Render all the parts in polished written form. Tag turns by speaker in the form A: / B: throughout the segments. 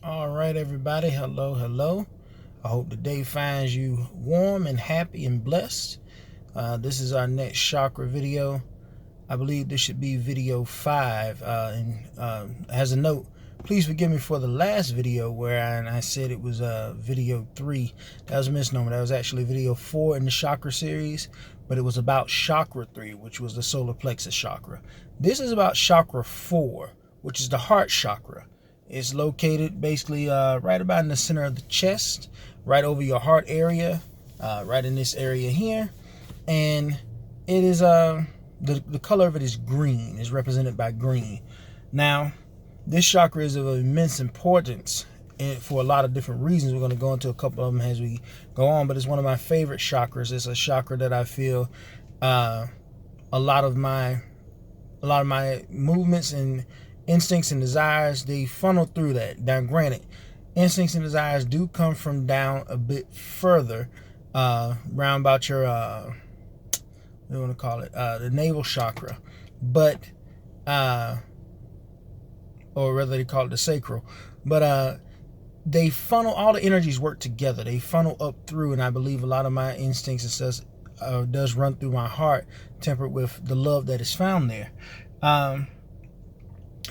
A: All right, everybody. Hello, hello. I hope the day finds you warm and happy and blessed. This is our next chakra video. I believe this should be video 5. And as a note, please forgive me for the last video where I said it was video 3. That was a misnomer. That was actually video 4 in the chakra series, but it was about chakra 3, which was the solar plexus chakra. This is about chakra 4, which is the heart chakra. It's located basically right about in the center of the chest, right over your heart area, right in this area here. And it is the color of it is green, is represented by green. Now, this chakra is of immense importance for a lot of different reasons. We're going to go into a couple of them as we go on, but it's one of my favorite chakras. It's a chakra that I feel a lot of my movements and instincts and desires, they funnel through that. Now, granted, instincts and desires do come from down a bit further, round about your what do you want to call it, the navel chakra, but or rather they call it the sacral, but they funnel, all the energies work together. They funnel up through, and I believe a lot of my instincts and stuff does run through my heart, tempered with the love that is found there.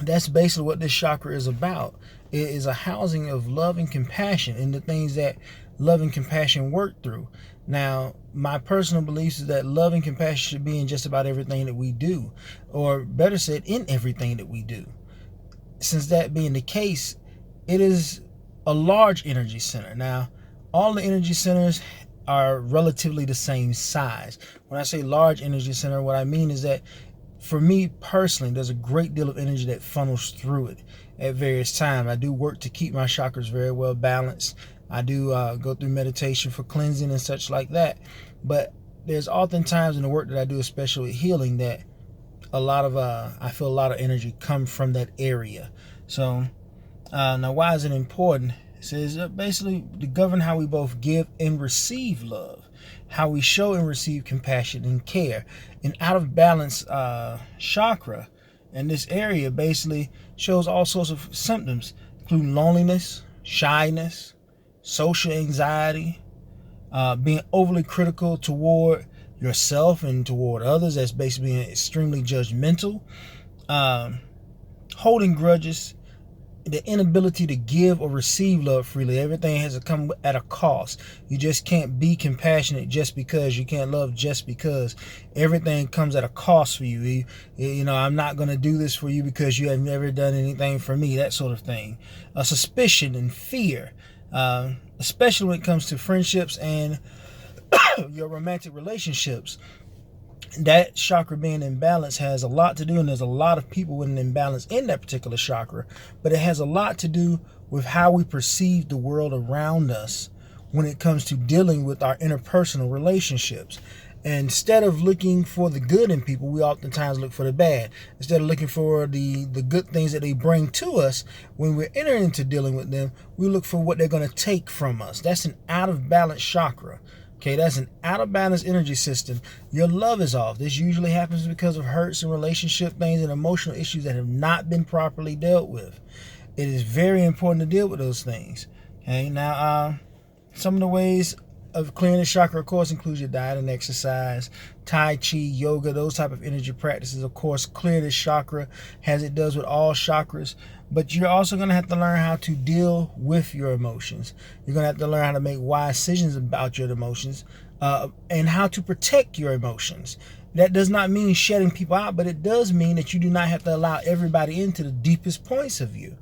A: That's basically what this chakra is about. It is a housing of love and compassion, and the things that love and compassion work through. Now, my personal beliefs is that love and compassion should be in just about everything that we do, or better said, in everything that we do. Since that being the case, it is a large energy center. Now, all the energy centers are relatively the same size. When I say large energy center, what I mean is that for me personally, there's a great deal of energy that funnels through it at various times. I do work to keep my chakras very well balanced. I do go through meditation for cleansing and such like that. But there's oftentimes in the work that I do, especially healing, that a lot of I feel a lot of energy come from that area. So now, why is it important? It says basically to govern how we both give and receive love, how we show and receive compassion and care. An out of balance chakra in this area basically shows all sorts of symptoms, including loneliness, shyness, social anxiety, being overly critical toward yourself and toward others. That's basically being extremely judgmental, holding grudges, the inability to give or receive love freely. Everything has to come at a cost. You just can't be compassionate just because. You can't love just because. Everything comes at a cost for you. You know, I'm not going to do this for you because you have never done anything for me, that sort of thing. Suspicion and fear, especially when it comes to friendships and your romantic relationships. That chakra being in balance has a lot to do, and there's a lot of people with an imbalance in that particular chakra, but it has a lot to do with how we perceive the world around us when it comes to dealing with our interpersonal relationships. And instead of looking for the good in people, we oftentimes look for the bad. Instead of looking for the good things that they bring to us, when we're entering into dealing with them, we look for what they're going to take from us. That's an out of balance chakra. Okay, that's an out of balance energy system. Your love is off. This usually happens because of hurts and relationship things and emotional issues that have not been properly dealt with. It is very important to deal with those things. Okay, now some of the ways of clearing the chakra, of course, includes your diet and exercise, Tai Chi, yoga, those type of energy practices, of course, clear this chakra as it does with all chakras. But you're also going to have to learn how to deal with your emotions. You're going to have to learn how to make wise decisions about your emotions and how to protect your emotions. That does not mean shutting people out, but it does mean that you do not have to allow everybody into the deepest points of you.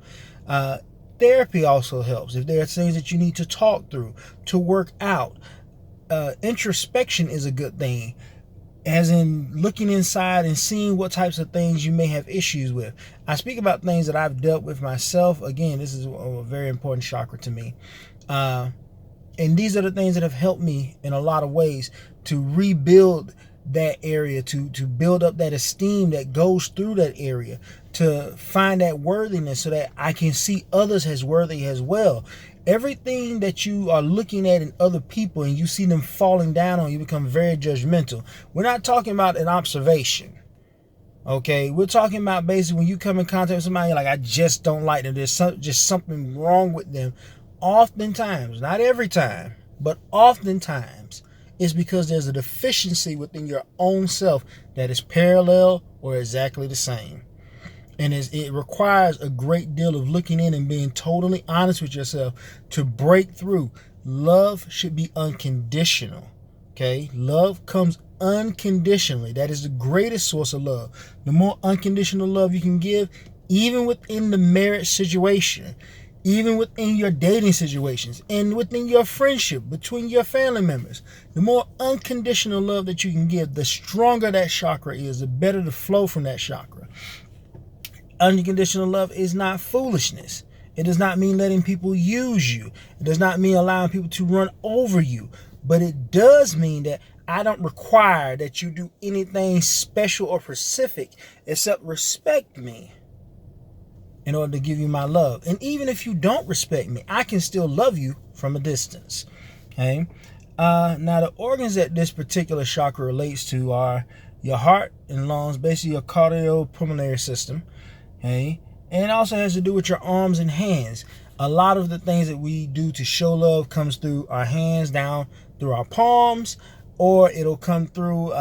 A: Therapy also helps. If there are things that you need to talk through, to work out, introspection is a good thing, as in looking inside and seeing what types of things you may have issues with. I speak about things that I've dealt with myself. Again, this is a very important chakra to me. And these are the things that have helped me in a lot of ways to rebuild that area, to build up that esteem that goes through that area, to find that worthiness so that I can see others as worthy as well. Everything that you are looking at in other people and you see them falling down on, you become very judgmental. We're not talking about an observation. Okay, we're talking about basically when you come in contact with somebody, like, I just don't like them. There's just something wrong with them. Oftentimes, not every time, but oftentimes, it's because there's a deficiency within your own self that is parallel or exactly the same. And it requires a great deal of looking in and being totally honest with yourself to break through. Love should be unconditional. Okay? Love comes unconditionally. That is the greatest source of love. The more unconditional love you can give, even within the marriage situation, even within your dating situations, and within your friendship, between your family members, the more unconditional love that you can give, the stronger that chakra is, the better the flow from that chakra. Unconditional love is not foolishness. It does not mean letting people use you. It does not mean allowing people to run over you. But it does mean that I don't require that you do anything special or specific except respect me in order to give you my love. And even if you don't respect me, I can still love you from a distance. Okay? Now, the organs that this particular chakra relates to are your heart and lungs, basically your cardio-pulmonary system. Okay? And it also has to do with your arms and hands. A lot of the things that we do to show love comes through our hands, down through our palms, or it'll come through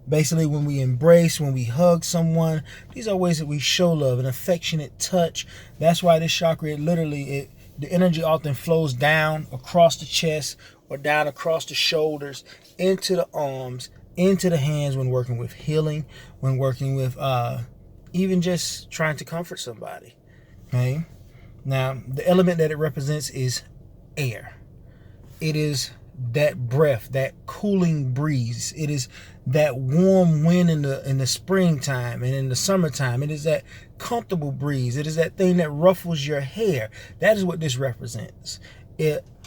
A: basically when we embrace, when we hug someone. These are ways that we show love, an affectionate touch. That's why this chakra, the energy often flows down across the chest or down across the shoulders, into the arms, into the hands when working with healing, when working with even just trying to comfort somebody. Okay? Now, the element that it represents is air. It is that breath, that cooling breeze. It is that warm wind in the springtime and in the summertime. It is that comfortable breeze. It is that thing that ruffles your hair. That is what this represents.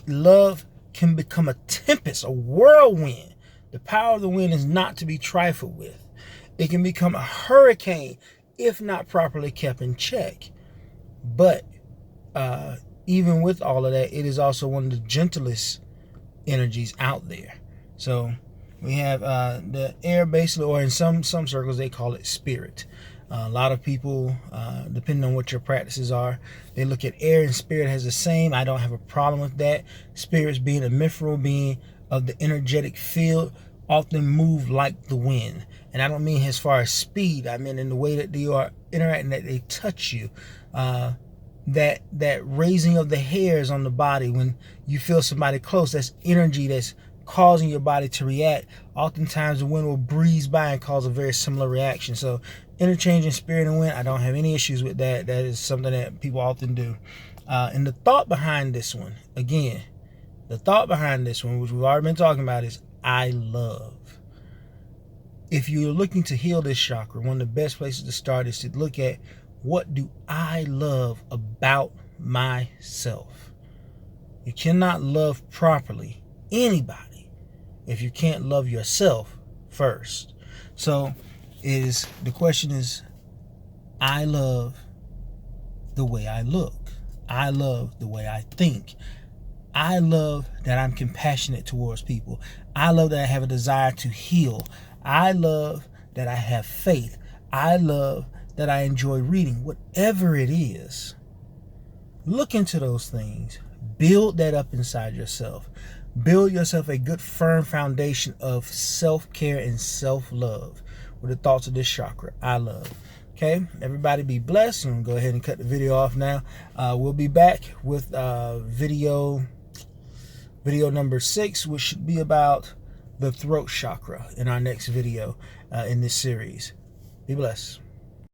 A: Love can become a tempest, a whirlwind. The power of the wind is not to be trifled with. It can become a hurricane if not properly kept in check. But even with all of that, it is also one of the gentlest energies out there. So we have the air, basically, or in some circles they call it spirit. A lot of people, depending on what your practices are, they look at air and spirit as the same. I don't have a problem with that. Spirits, being a mithril being of the energetic field, often move like the wind. And I don't mean as far as speed. I mean in the way that they are interacting, that they touch you. That raising of the hairs on the body when you feel somebody close, that's energy that's causing your body to react. Oftentimes the wind will breeze by and cause a very similar reaction. So interchanging spirit and wind, I don't have any issues with that. That is something that people often do. And the thought behind this one, again, which we've already been talking about, is I love. If you're looking to heal this chakra, one of the best places to start is to look at, what do I love about myself? You cannot love properly anybody if you can't love yourself first. So the question is, I love the way I look. I love the way I think. I love that I'm compassionate towards people. I love that I have a desire to heal. I love that I have faith. I love that I enjoy reading. Whatever it is, look into those things. Build that up inside yourself. Build yourself a good, firm foundation of self-care and self-love with the thoughts of this chakra, I love. Okay, everybody be blessed. I'm going to go ahead and cut the video off now. We'll be back with video number 6, which should be about the throat chakra in our next video in this series. Be blessed.